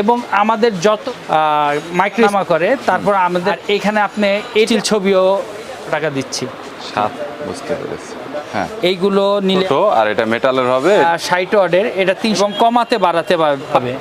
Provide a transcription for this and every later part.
এবং আমাদের যত মাইক্রোমা করে তারপর আমাদের এখানে আপনি এটিল ছবিও টাকা দিচ্ছি। বুঝতে পেরেছি। হ্যাঁ, এইগুলো নিলে আর এটা মেটালের হবে 60 ওয়াটের, এটা 3 এবং কমাতে বাড়াতে পাবে।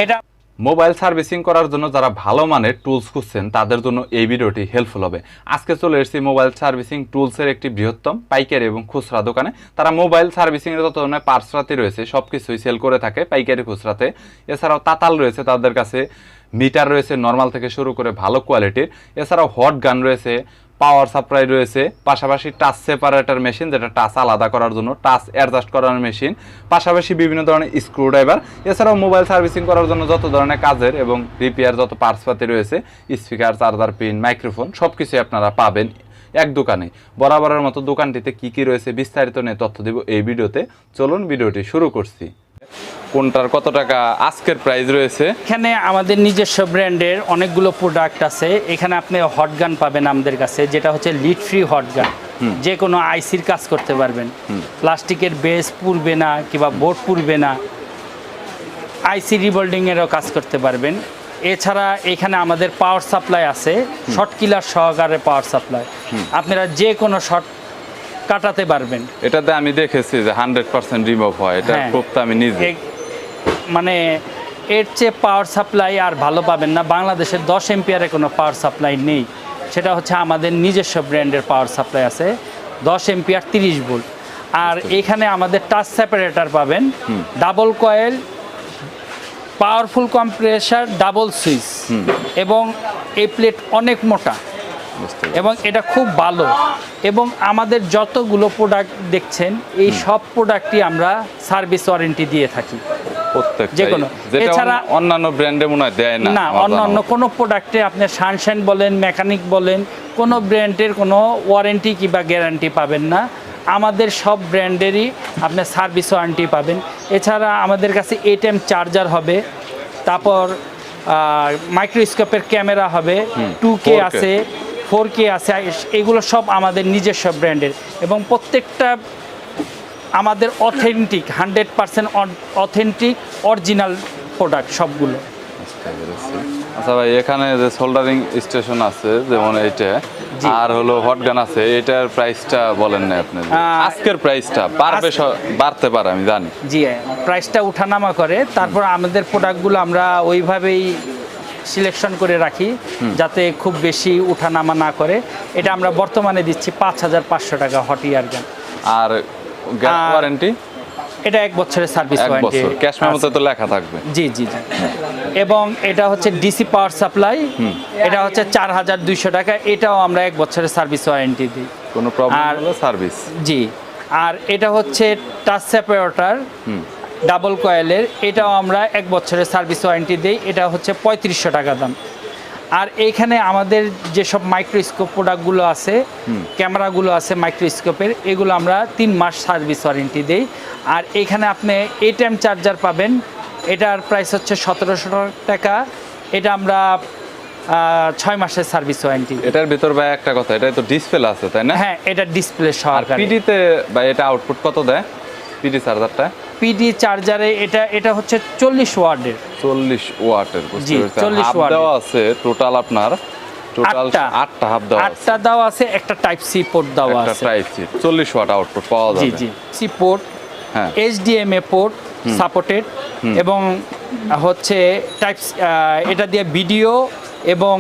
এটা মোবাইল সার্ভিসিং করার জন্য যারা ভালো মানের টুলস খুঁজছেন তাদের জন্য এই ভিডিওটি হেল্পফুল হবে। আজকে চলে এসেছি মোবাইল সার্ভিসিং টুলসের একটি বৃহত্তম পাইকারি এবং খুচরা দোকানে। তারা মোবাইল সার্ভিসিং এর যত ধরনের পার্টসপাতি রয়েছে সবকিছুই সেল করে থাকে পাইকারি খুচরাতে। এছাড়াও তাতাল রয়েছে তাদের কাছে, মিটার রয়েছে নর্মাল থেকে শুরু করে ভালো কোয়ালিটির। এছাড়াও হট গান রয়েছে, পাওয়ার সাপ্লাই রয়েছে, পাশাপাশি টাচ সেপারেটর মেশিন যেটা টাচ আলাদা করার জন্য, টাচ অ্যাডজাস্ট করার মেশিন, পাশাপাশি বিভিন্ন ধরনের স্ক্রুড্রাইভার। এছাড়াও মোবাইল সার্ভিসিং করার জন্য যত ধরনের কাজের এবং রিপেয়ার যত পার্টসপাতি রয়েছে, স্পিকার, চার্জার পিন, মাইক্রোফোন সবকিছু আপনারা পাবেন এক দোকানে। বরাবরের মতো দোকানটিতে কি কি রয়েছে বিস্তারিত নিয়ে তথ্য দেব এই ভিডিওতে। চলুন ভিডিওটি শুরু করছি। কোনটার কত টাকা আজকের প্রাইস রয়েছে? এখানে আমাদের নিজস্ব ব্র্যান্ডের অনেকগুলো প্রোডাক্ট আছে। এখানে আপনি হট গান পাবেন আমাদের কাছে, যেটা হচ্ছে লিড ফ্রি হট গান। যে কোনো আইসির কাজ করতে পারবেন, প্লাস্টিকের বেস পুড়বে না কিংবা বোর্ড পুড়বে না, আইসি রিবোল্ডিংয়েরও কাজ করতে পারবেন। এছাড়া এখানে আমাদের পাওয়ার সাপ্লাই আছে, শর্ট কিলার সহকারে পাওয়ার সাপ্লাই। আপনারা যে কোনো শর্ট কাটাতে পারবেন। এটাতে আমি দেখেছি যে 100% রিমুভ হয়, এটা প্রোবটা আমি নিজে, মানে এর চেয়ে পাওয়ার সাপ্লাই আর ভালো পাবেন না। বাংলাদেশের 10 এম্পিয়ারের কোনো পাওয়ার সাপ্লাই নেই, সেটা হচ্ছে আমাদের নিজস্ব ব্র্যান্ডের পাওয়ার সাপ্লাই আছে 10 এম্পিয়ার 30 ভোল্ট। আর এখানে আমাদের টাচ সেপারেটর পাবেন, double coil, powerful compressor, double switch, এবং এই প্লেট অনেক মোটা এবং এটা খুব ভালো। এবং আমাদের যতগুলো প্রোডাক্ট দেখছেন এই সব প্রোডাক্টই আমরা সার্ভিস ওয়ারেন্টি দিয়ে থাকি যে কোনো। এছাড়া অন্যান্য ব্র্যান্ডে মনে হয় দেয় না। না, অন্যান্য কোনো প্রোডাক্টে আপনি সানশাইন বলেন, মেকানিক বলেন, কোনো ব্র্যান্ডের কোনো ওয়ারেন্টি কিংবা গ্যারান্টি পাবেন না। আমাদের সব ব্র্যান্ডেরই আপনি সার্ভিস ওয়ারেন্টি পাবেন। এছাড়া আমাদের কাছে 8M চার্জার হবে, তারপর মাইক্রোস্কোপের ক্যামেরা হবে, 2K আছে, 4K আছে। এগুলো সব আমাদের নিজস্ব ব্র্যান্ডের এবং প্রত্যেকটা আমাদের অথেন্টিক 100% অথেন্টিক অরিজিনাল প্রোডাক্ট সবগুলো। আচ্ছা ভাই, এখানে যে সোল্ডারিং স্টেশন আছে যেমন এইটা, আর হলো হট গান আছে, এটার প্রাইসটা বলেন না আপনি? আজকের প্রাইসটা বাড়তে পারে আমি জানি। জি, প্রাইসটা উঠানামা করে। তারপর আমাদের প্রোডাক্টগুলো আমরা ওইভাবেই সিলেকশন করে রাখি যাতে খুব বেশি উঠানামা না করে। এটা আমরা বর্তমানে দিচ্ছি 5500 টাকা হট ইয়ার গান। আর ওয়ারেন্টি? এটা 1 বছরের সার্ভিস ওয়ারেন্টি, ক্যাশ মেমোতে তো লেখা থাকবে। জি জি জি। এবং এটা হচ্ছে ডিসি পাওয়ার সাপ্লাই, এটা হচ্ছে 4200 টাকা। এটাও আমরা 1 বছরের সার্ভিস ওয়ারেন্টি দিই, কোনো প্রবলেম হলে সার্ভিস। জি। আর এটা হচ্ছে টাচ সেপারেটর ডাবল কয়েলের, এটাও আমরা 1 বছরের সার্ভিস ওয়ারেন্টি দিই। এটা হচ্ছে 3500 টাকা দাম। আর এইখানে আমাদের যেসব মাইক্রোস্কোপ প্রোডাক্টগুলো আছে, ক্যামেরাগুলো আছে মাইক্রোস্কোপের, এগুলো আমরা 3 মাস সার্ভিস ওয়ারেন্টি দিই। আর এখানে আপনি 8M চার্জার পাবেন, এটার প্রাইস হচ্ছে 1700 টাকা। এটা আমরা 6 মাসের সার্ভিস ওয়ারেন্টি। এটার ভিতর ভাই একটা কথা, এটা তো ডিসপ্লে আছে তাই না? হ্যাঁ, এটা ডিসপ্লে সহকারে। পিডিতে ভাই এটা আউটপুট কত দেয় পিডি চার্জারটা? পিডি চার্জারে এটা হচ্ছে 40 ওয়াটের। 40 ওয়াটের, জি, 40 ওয়াট দেওয়া আছে। টোটাল আপনার টোটাল 8টা হাফ দেওয়া আছে। 8টা দেওয়া আছে, একটা টাইপ সি পোর্ট দেওয়া আছে। একটা টাইপ সি 40 ওয়াট আউটপুট পাওয়া যাবে। জি জি, সি পোর্ট, হ্যাঁ, HDMI পোর্ট সাপোর্টেড, এবং হচ্ছে টাইপ, এটা দিয়ে ভিডিও এবং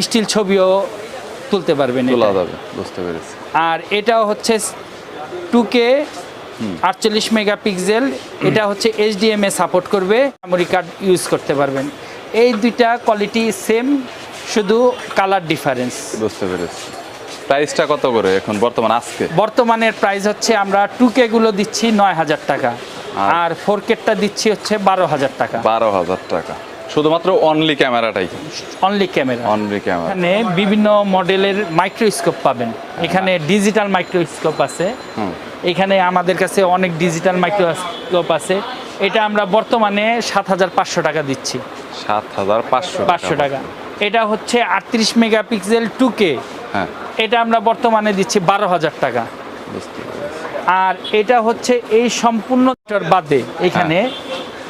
স্টিল ছবিও তুলতে পারবেন, তোলা যাবে। বুঝতে পেরেছি। আর এটাও হচ্ছে 2K 48 মেগাপিক্সেল। এটা হচ্ছে HDMI সাপোর্ট করবে, মেমোরি কার্ড ইউজ করতে পারবেন। এই দুইটা কোয়ালিটি সেম, শুধু কালার ডিফারেন্স। বুঝতে পেরেছি। প্রাইসটা কত করে এখন বর্তমান? আজকে বর্তমানের প্রাইস হচ্ছে আমরা 2K গুলো দিচ্ছি 9000 টাকা, আর 4K-টা দিচ্ছি হচ্ছে 12000 টাকা। 12000 টাকা শুধুমাত্র অনলি ক্যামেরাটাই? Only camera. Only camera. এখানে বিভিন্ন মডেলের মাইক্রোস্কোপ পাবেন। এখানে ডিজিটাল মাইক্রোস্কোপ আছে, এখানে আমাদের কাছে অনেক ডিজিটাল মাইক্রোস্কোপ আছে। এটা আমরা বর্তমানে 7500 টাকা দিচ্ছি। 7500 টাকা। এটা হচ্ছে 38 মেগাপিক্সেল 2K, হ্যাঁ, এটা আমরা বর্তমানে দিচ্ছি 12000 টাকা। আর এটা হচ্ছে এই সম্পূর্ণ বাদে এখানে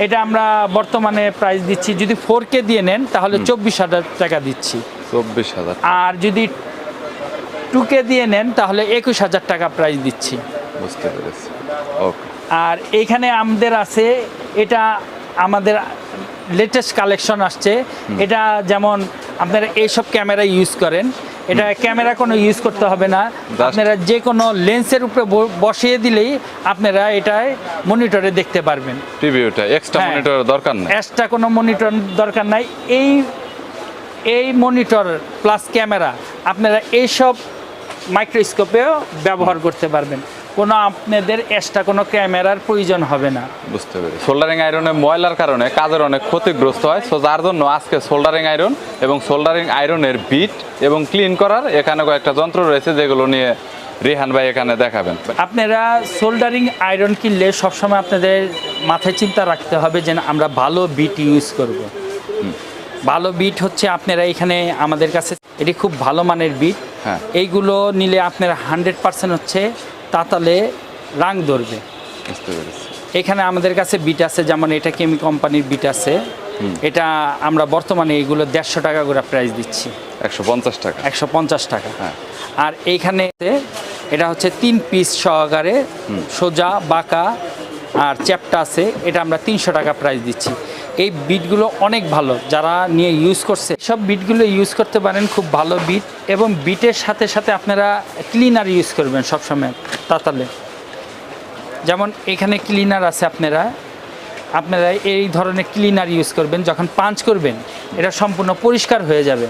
এটা আমরা বর্তমানে প্রাইস দিচ্ছি, যদি 4K দিয়ে নেন তাহলে 24,000 টাকা দিচ্ছি। 24,000। আর যদি 2K দিয়ে নেন তাহলে 21,000 টাকা প্রাইস দিচ্ছি। বুঝতে পেরেছি। ওকে। আর এইখানে আমাদের আছে, এটা আমাদের লেটেস্ট কালেকশন আসছে। এটা যেমন আপনারা এইসব ক্যামেরা ইউজ করেন, এটা ক্যামেরা কোনো ইউজ করতে হবে না, আপনারা যে কোনো লেন্সের উপরে বসিয়ে দিলেই আপনারা এটায় মনিটরে দেখতে পারবেন। টিভিটা এক্সট্রা মনিটরের দরকার নেই, এক্সট্রা কোনো মনিটর দরকার নাই। এই মনিটর প্লাস ক্যামেরা আপনারা এইসব মাইক্রোস্কোপেও ব্যবহার করতে পারবেন, কোনো আপনাদের এক্সট্রা কোনো ক্যামেরার প্রয়োজন হবে না। বুঝতে পেরেছি। সোল্ডারিং আয়রনে ময়লার কারণে কাজের অনেক ক্ষতিগ্রস্ত হয়, সো যার জন্য আজকে সোল্ডারিং আয়রন এবং সোল্ডারিং আয়রনের বিট এবং ক্লিন করার এখানে কয়েকটা যন্ত্র রয়েছে যেগুলো নিয়ে রিহান ভাই এখানে দেখাবেন। আপনারা সোল্ডারিং আয়রন কিনলে সবসময় আপনাদের মাথায় চিন্তা রাখতে হবে যে আমরা ভালো বিট ইউজ করব। ভালো বিট হচ্ছে আপনারা এখানে আমাদের কাছে এটি খুব ভালো মানের বিট। হ্যাঁ। এইগুলো নিলে আপনারা 100% হচ্ছে তাতালে রাং ধরবে। বুঝতে পেরেছি। এখানে আমাদের কাছে বিট আছে, যেমন এটা কেমি কোম্পানির বিট আছে, এটা আমরা বর্তমানে এইগুলো 150 টাকা করে প্রাইস দিচ্ছি। 150 টাকা। 150 টাকা। হ্যাঁ। আর এইখানে এটা হচ্ছে 3 পিস সহকারে সোজা বাঁকা আর চ্যাপটা আছে, এটা আমরা 300 টাকা প্রাইস দিচ্ছি। এই বিটগুলো অনেক ভালো, যারা নিয়ে ইউজ করছে সব বিটগুলো ইউজ করতে পারেন, খুব ভালো বিট। এবং বিটের সাথে সাথে আপনারা ক্লিনার ইউজ করবেন সবসময় তাতালে। যেমন এখানে ক্লিনার আছে, আপনারা এই ধরনের ক্লিনার ইউজ করবেন, যখন পাঞ্চ করবেন এটা সম্পূর্ণ পরিষ্কার হয়ে যাবে,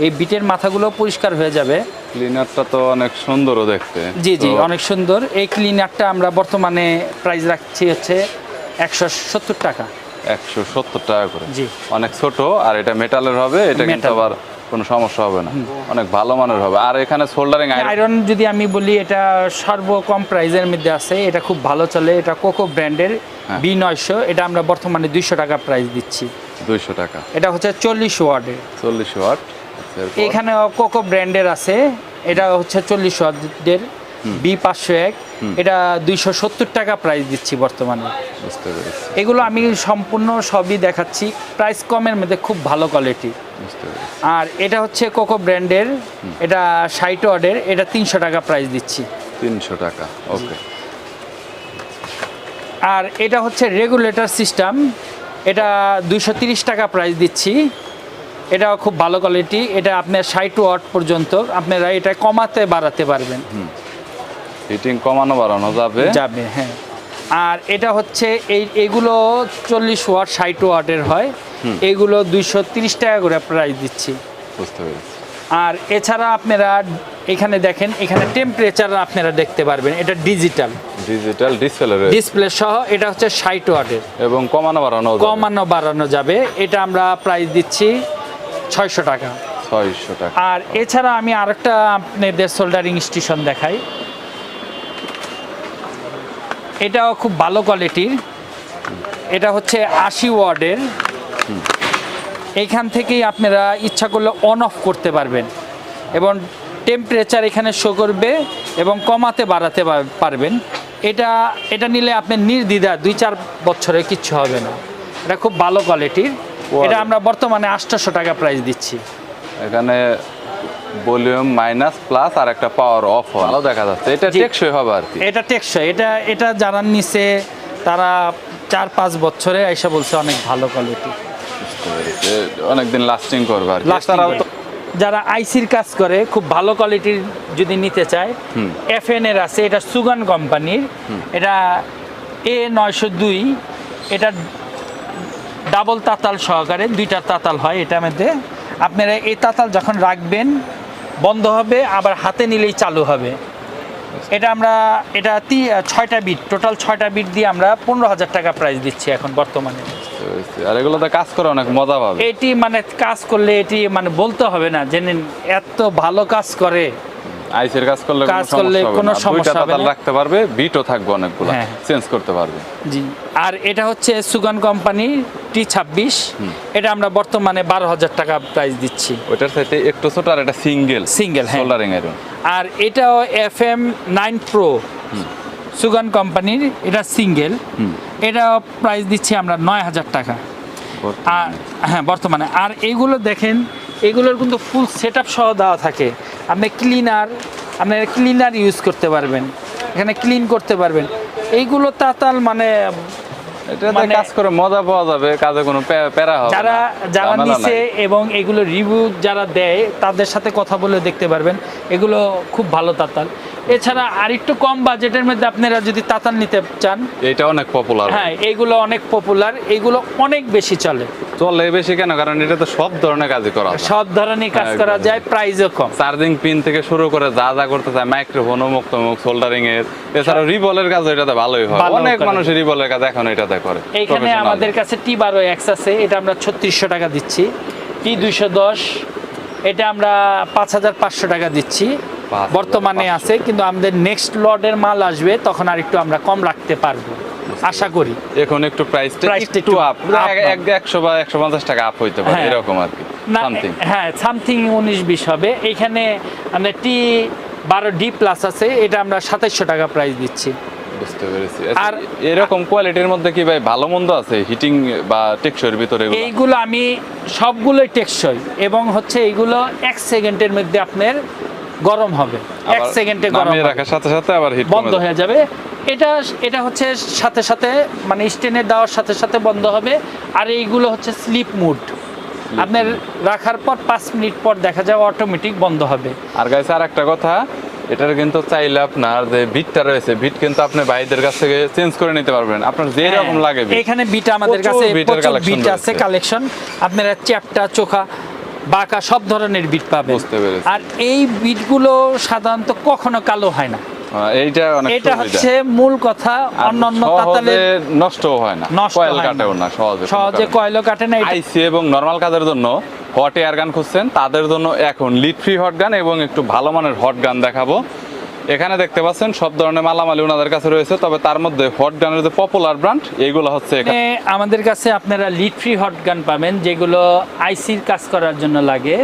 এই বিটের মাথাগুলো পরিষ্কার হয়ে যাবে। ক্লিনারটা তো অনেক সুন্দরও দেখতে। জি অনেক সুন্দর। এই ক্লিনারটা আমরা বর্তমানে প্রাইস রাখছি হচ্ছে 170 টাকা। 170 টাকা করে। জি। অনেক ছোট, আর এটা মেটালের হবে, এটা কিন্তু আবার কোনো সমস্যা হবে না, অনেক ভালো মানের হবে। আর এখানে সোল্ডারিং আয়রন যদি আমি বলি, এটা সর্বকম প্রাইজের মধ্যে আছে, এটা খুব ভালো চলে, এটা কোকো ব্র্যান্ডের B900, এটা আমরা বর্তমানে 200 টাকা প্রাইস দিচ্ছি। 200 টাকা। এটা হচ্ছে 40 ওয়াটের। 40 ওয়াট। এখানে কোকো ব্র্যান্ডের আছে, এটা হচ্ছে 40 ওয়াটের B501, এটা 270 টাকা প্রাইস দিচ্ছি বর্তমানে। বুঝতে পেরেছি। এগুলো আমি সম্পূর্ণ সবই দেখাচ্ছি, প্রাইস কমের মধ্যে খুব ভালো কোয়ালিটি। বুঝতে পেরেছি। আর এটা হচ্ছে কোকো ব্র্যান্ডের, এটা 60 ওয়াটের, এটা 300 টাকা প্রাইস দিচ্ছি। 300 টাকা। ওকে। আর এটা হচ্ছে রেগুলেটর সিস্টেম, এটা 230 টাকা প্রাইস দিচ্ছি। এটাও খুব ভালো কোয়ালিটি, এটা আপনার 60 ওয়াট পর্যন্ত আপনারা এটা কমাতে বাড়াতে পারবেন। হিটিং কমানো বাড়ানো যাবে। হ্যাঁ। আর এটা হচ্ছে এইগুলো 40 ওয়াট 60 ওয়াটের হয়, এইগুলো 230 টাকা করে প্রাইস দিচ্ছি। বুঝতে পেরেছি। আর এছাড়া আপনারা এখানে দেখেন, এখানে টেম্পারেচার আপনারা দেখতে পারবেন, এটা ডিজিটাল ডিসপ্লে সহ, এটা হচ্ছে 60 ওয়াটের এবং কমানো বাড়ানো যাবে। এটা আমরা প্রাইস দিচ্ছি 600 টাকা। 600 টাকা। আর এছাড়া আমি আরেকটা আপনাদের সোল্ডারিং স্টেশন দেখাই, এটাও খুব ভালো কোয়ালিটির, এটা হচ্ছে 80 ওয়াটের। এইখান থেকেই আপনারা ইচ্ছা করলে অন অফ করতে পারবেন এবং টেম্পারেচার এখানে শো করবে এবং কমাতে বাড়াতে পারবেন। এটা নিলে আপনি নির্দ্বিধায় 2-4 বছরে কিচ্ছু হবে না, এটা খুব ভালো কোয়ালিটির। এটা আমরা বর্তমানে 800 টাকা প্রাইস দিচ্ছি। এখানে ভলিউম মাইনাস প্লাস আর একটা পাওয়ার অফ ভালো দেখা যাচ্ছে, এটা টেকসই হবে আর কি। এটা টেকসই, এটা যারা নিছে তারা 4-5 বছরে এসে বলছে অনেক ভালো কোয়ালিটি, অনেকদিন লাস্টিং করবে আর কি। যারা আইসির কাজ করে খুব ভালো কোয়ালিটির যদি নিতে চায়, FN এর আছে, এটা সুগান কোম্পানির, এটা A902, এটা ডাবল তাতাল সহকারে 2টা তাতাল হয় এটার মধ্যে। আপনারা এই তাতাল যখন রাখবেন বন্ধ হবে, আবার হাতে নিলেই চালু হবে। এটা 6টা বিট, টোটাল 6টা বিট দিয়ে আমরা 15,000 টাকা প্রাইস দিচ্ছি এখন বর্তমানে। আর এগুলোতে কাজ করে অনেক মজা পাবে। এটি মানে কাজ করলে এটি মানে বলতে হবে না জেনে এত ভালো কাজ করে। আইসের কাজ করলে কোনো সমস্যা হবে না, রাখতে পারবে, বিটও থাকবে অনেকগুলো, চেঞ্জ করতে পারবে। জি। আর এটা হচ্ছে সুগান কোম্পানি T26, এটা আমরা বর্তমানে 12,000 টাকা প্রাইস দিচ্ছি। ওটার সাথে একটু ছোট, আর এটা সিঙ্গেল সোল্ডারিং আয়রন। আর এটাও FM9 Pro সুগান কোম্পানির, এটা সিঙ্গেল। এটা প্রাইস দিচ্ছি আমরা 9,000 টাকা। আর হ্যাঁ বর্তমানে। আর এইগুলো দেখেন, এগুলোর কিন্তু ফুল সেট আপ সহ দেওয়া থাকে। আপনি ক্লিনার ইউজ করতে পারবেন, এখানে ক্লিন করতে পারবেন। এইগুলো তাতাল মানে এটাতে কাজ করে মজা পাওয়া যাবে, কাজে কোনো প্যারা হবে না, যারা ঝামেলা নিছে নাই। এবং এগুলো রিভিউ যারা দেয় তাদের সাথে কথা বলে দেখতে পারবেন, এগুলো খুব ভালো তাতাল। এছাড়া আরেকটু কম বাজেটের মধ্যে আপনারা যদি তাতাল নিতে চান, এটা অনেক পপুলার। হ্যাঁ এইগুলো অনেক পপুলার, এগুলো অনেক বেশি চলে। চলে বেশি কেন? কারণ এটা তো সব ধরনের কাজই করা যায়, সব ধরনের কাজ হ্যাঁ, করা একদম। যায়, প্রাইসও কম। চার্জিং পিন থেকে শুরু করে যা যা করতে চায়, মাইক্রোফোন, মুক্ত মুখ, সোল্ডারিং এর, এছাড়াও রিবলের কাজ এটাতে ভালোই হয়। ভালো অনেক করে। মানুষ রিবলের কাজ এখন এটাতে করে। এইখানে Professional। আমাদের কাছে T12X আছে, এটা আমরা 3600 টাকা দিচ্ছি। T210 এটা আমরা 5500 টাকা দিচ্ছি 5500 বর্তমানে আছে, কিন্তু আমাদের নেক্সট লটের মাল আসবে তখন আর একটু আমরা কম রাখতে পারবো আশা করি। এখন একটু প্রাইসটা প্রাইসটা একটু আপ, up না। 100 বা 150 টাকা আপ হইতে পারে, হ্যাঁ। এরকম আর কি, না সামথিং। হ্যাঁ সামথিং 19-20 হবে। এখানে আমরা T12D+ আছে, এটা আমরা 2700 টাকা প্রাইস দিচ্ছি। বুঝতে পেরেছি। আর এরকম কোয়ালিটির মধ্যে কি ভাই ভালো মন্দ আছে, হিটিং বা টেকসইয়ের ভিতরে এগুলো? এইগুলো আমি সবগুলোই টেকসই এবং হচ্ছে এইগুলো 1 সেকেন্ডের মধ্যে আপনার গরম হবে, 1 আবার সেকেন্ডে গরম নামিয়ে হবে, রাখার সাথে সাথে আবার হিট বন্ধ হয়ে যাবে। এটা হচ্ছে সাথে সাথে মানে স্টেনে দেওয়ার সাথে সাথে বন্ধ হবে। আর এইগুলো হচ্ছে স্লিপ মুড, আপনার রাখার পর 5 মিনিট পর দেখা যায় অটোমেটিক বন্ধ হবে। আর গাইস আর একটা কথা, এটার কিন্তু চাইলে আপনার যে বিটটা রয়েছে, বিট কিন্তু আপনি ভাইদের কাছ থেকে চেঞ্জ করে নিতে পারবেন, আপনার যে রকম লাগে বিট। এখানে বিট আমাদের প্রচুর কাছে বিটের প্রচুর collection বিট আছে রয়েছে। কালেকশন, আপনারা চ্যাপটা, চোখা, বাঁকা সব ধরনের বিট পাবেন। বুঝতে পেরেছি। আর এই বিটগুলো সাধারণত কখনো কালো হয় না, এইটা অনেক এটা সুবিধা। হচ্ছে মূল কথা। আর অন্যান্য সহজে তাতালের নষ্টও হয় না, নষ্ট কয়েল হয় না। কাটেও না সহজে সহজে কয়েলও কাটে না। আইসি এবং নরমাল কাজের জন্য হট এয়ার গান খুঁজছেন, তাদের জন্য এখন লিড ফ্রি হট গান এবং একটু ভালো মানের হট গান দেখাবো। এখানে দেখতে পাচ্ছেন সব ধরনের মালামালি ওনাদের কাছে রয়েছে, তবে তার মধ্যে হট গানের যে পপুলার ব্র্যান্ড এইগুলো হচ্ছে আমাদের কাছে আপনারা লিড ফ্রি হট গান পাবেন, যেগুলো আইসির কাজ করার জন্য লাগে।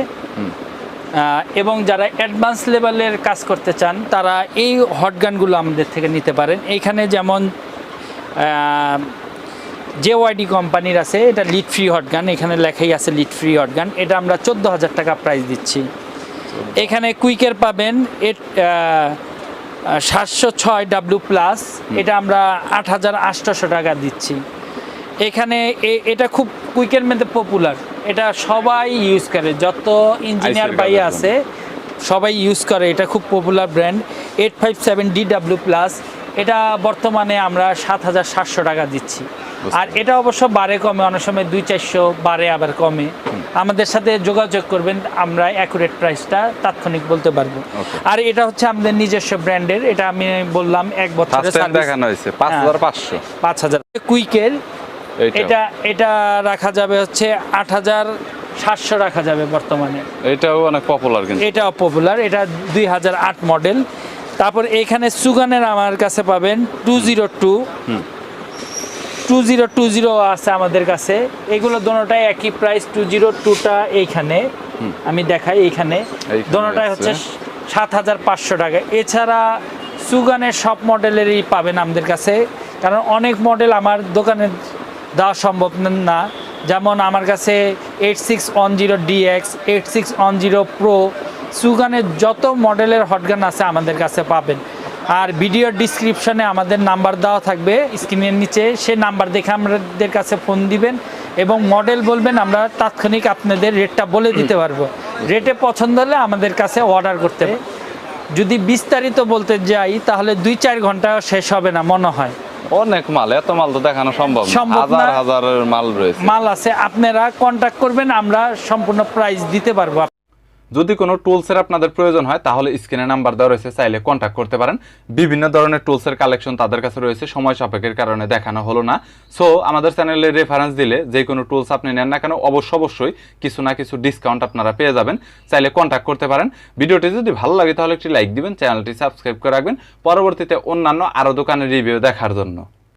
এবং যারা অ্যাডভান্স লেভেলের কাজ করতে চান তারা এই হট গানগুলো আমাদের থেকে নিতে পারেন। এইখানে যেমন JYD কোম্পানির আছে, এটা লিড ফ্রি হট গান, এখানে লেখাই আছে লিড ফ্রি হট গান, এটা আমরা 14,000 টাকা প্রাইস দিচ্ছি। এখানে কুইকের পাবেন 706W+, এটা আমরা 8,800 টাকা দিচ্ছি। এখানে এটা খুব কুইকের মধ্যে পপুলার, এটা সবাই ইউজ করে, যত ইঞ্জিনিয়ার ভাই আছে সবাই ইউজ করে, এটা খুব পপুলার ব্র্যান্ড। 857DW+, এটা বর্তমানে আমরা 7,700 টাকা দিচ্ছি। আর এটা অবশ্য বাড়ে কমে, অনেক সময় 200-400 বাড়ে আবার কমে। আমাদের সাথে যোগাযোগ করবেন, আমরা অ্যাকুরেট প্রাইসটা তাৎক্ষণিক বলতে পারবো। আর এটা হচ্ছে আমাদের নিজস্ব ব্র্যান্ডের, এটা আমি বললাম 1 বছরের সার্ভিস দেখানো হয়েছে 5,500 5,000। কুইকের এটা রাখা যাবে হচ্ছে 8,700 রাখা যাবে বর্তমানে। এটাও অনেক পপুলার, কিন্তু এটা পপুলার, এটা 2008 মডেল। তারপর এখানে সুগানের আমার কাছে পাবেন 2020 আছে আমাদের কাছে। এগুলো দোনোটাই একই প্রাইস। 2002টা এইখানে আমি দেখাই, এইখানে দোনোটাই হচ্ছে 7,500 টাকা। এছাড়া সুগানের সব মডেলেরই পাবেন আমাদের কাছে, কারণ অনেক মডেল আমার দোকানে দেওয়া সম্ভব না। যেমন আমার কাছে 8610DX, 8610 Pro, সুগানের যত মডেলের হটগান আছে আমাদের কাছে পাবেন। আর ভিডিওর ডিসক্রিপশনে আমাদের নাম্বার দেওয়া থাকবে স্ক্রিনের নিচে, সে নাম্বার দেখে আমাদের কাছে ফোন দিবেন এবং মডেল বলবেন, আমরা তাৎক্ষণিক আপনাদের রেটটা বলে দিতে পারবো। রেটে পছন্দ হলে আমাদের কাছে অর্ডার করতে হবে। যদি বিস্তারিত বলতে যাই তাহলে 2-4 ঘন্টা শেষ হবে না মনে হয়। অনেক মাল, এত মাল তো দেখানো সম্ভব না, না। হাজার মাল রয়েছে, মাল আছে। আপনারা কন্টাক্ট করবেন, আমরা সম্পূর্ণ প্রাইস দিতে পারবো। যদি কোনো টুলসের আপনাদের প্রয়োজন হয় তাহলে স্ক্রিনে নাম্বার দেওয়া রয়েছে, চাইলে কন্ট্যাক্ট করতে পারেন। বিভিন্ন ধরনের টুলসের কালেকশন তাদের কাছে রয়েছে, সময় সাপেক্ষের কারণে দেখানো হলো না। সো আমাদের চ্যানেলে রেফারেন্স দিলে যে কোনো টুলস আপনি নেন না কেন অবশ্যই কিছু না কিছু ডিসকাউন্ট আপনারা পেয়ে যাবেন, চাইলে কন্ট্যাক্ট করতে পারেন। ভিডিওটি যদি ভালো লাগে তাহলে একটি লাইক দিবেন, চ্যানেলটি সাবস্ক্রাইব করে রাখবেন পরবর্তীতে অন্যান্য আরও দোকানের রিভিউ দেখার জন্য।